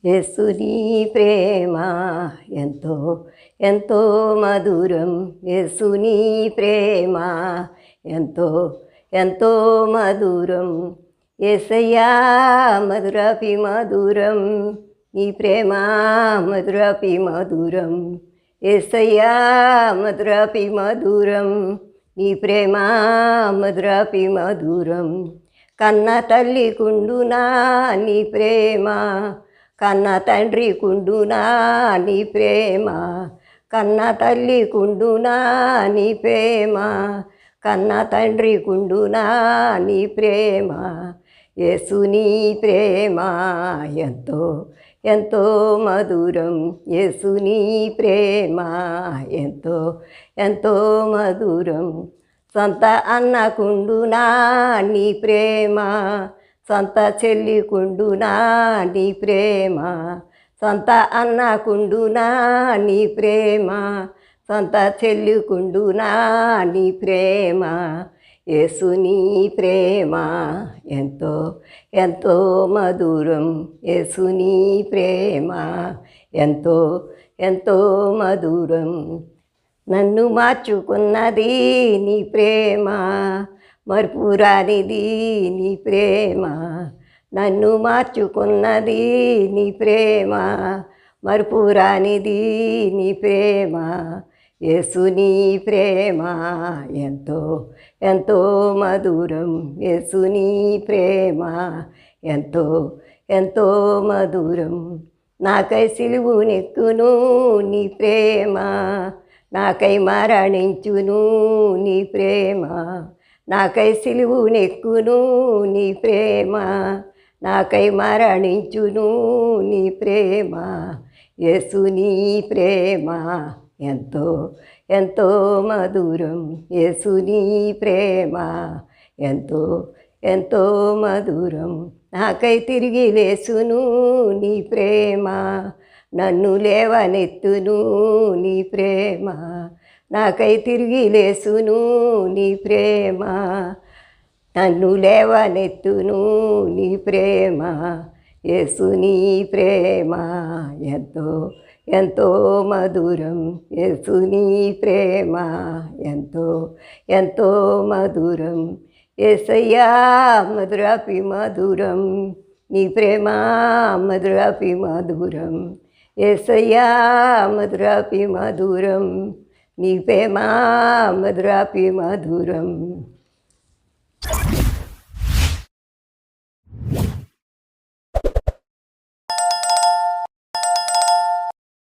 యేసుని ప్రేమ ఎంతో ఎంతో మధురం. యేసుని ప్రేమ ఎంతో ఎంతో మధురం. యేసయ్యా మధురాపి మధురం, నీ ప్రేమ మధురాపి మధురం. యేసయ్యా మధురాపి మధురం, నీ ప్రేమ మధురాపి మధురం. కన్న తల్లి కుండునా నీ ప్రేమ, కన్న తండ్రి కుండునా నీ ప్రేమ. కన్న తల్లి కుండునా నీ ప్రేమ, కన్న తండ్రి కుండునా నీ ప్రేమ. యేసుని ప్రేమ ఎంతో ఎంతో మధురం. యేసుని ప్రేమ ఎంతో ఎంతో మధురం. సొంత అన్నకుండునా నీ ప్రేమ, సొంత చెల్లికుండునా నీ ప్రేమ. సొంత అన్నకుండునా నీ ప్రేమ, సొంత చెల్లికుండునా నీ ప్రేమ. యేసుని ప్రేమ ఎంతో ఎంతో మధురం. యేసుని ప్రేమ ఎంతో ఎంతో మధురం. నన్ను మార్చుకున్నది నీ ప్రేమ, మరుపురానిది నీ ప్రేమ. నన్ను మార్చుకున్నది నీ ప్రేమ, మరుపురానిది నీ ప్రేమ. యేసుని ప్రేమ ఎంతో ఎంతో మధురం. యేసుని ప్రేమ ఎంతో ఎంతో మధురం. నాకై సిలువునెక్కును నీ ప్రేమ, నాకై మరణించును నీ ప్రేమ. నాకై సిలువునెక్కును నీ ప్రేమ, నాకై మరణించును నీ ప్రేమ. యేసుని ప్రేమ ఎంతో ఎంతో మధురం. యేసుని ప్రేమ ఎంతో ఎంతో మధురం. నాకై తిరిగి లేసును నీ ప్రేమ, నన్ను లేవనెత్తును నీ ప్రేమ. నాకై తిరిగి లేసును నీ ప్రేమ, నన్ను లేవనెత్తును నీ ప్రేమ. యేసుని ప్రేమ ఎంతో ఎంతో మధురం. యేసుని ప్రేమ ఎంతో ఎంతో మధురం. యేసయ్యా మధురాపి మధురం, నీ ప్రేమ మధురాపి మధురం. యేసయ్యా మధురాపి మధురం, నీ ప్రేమ మధురాపి మధురం.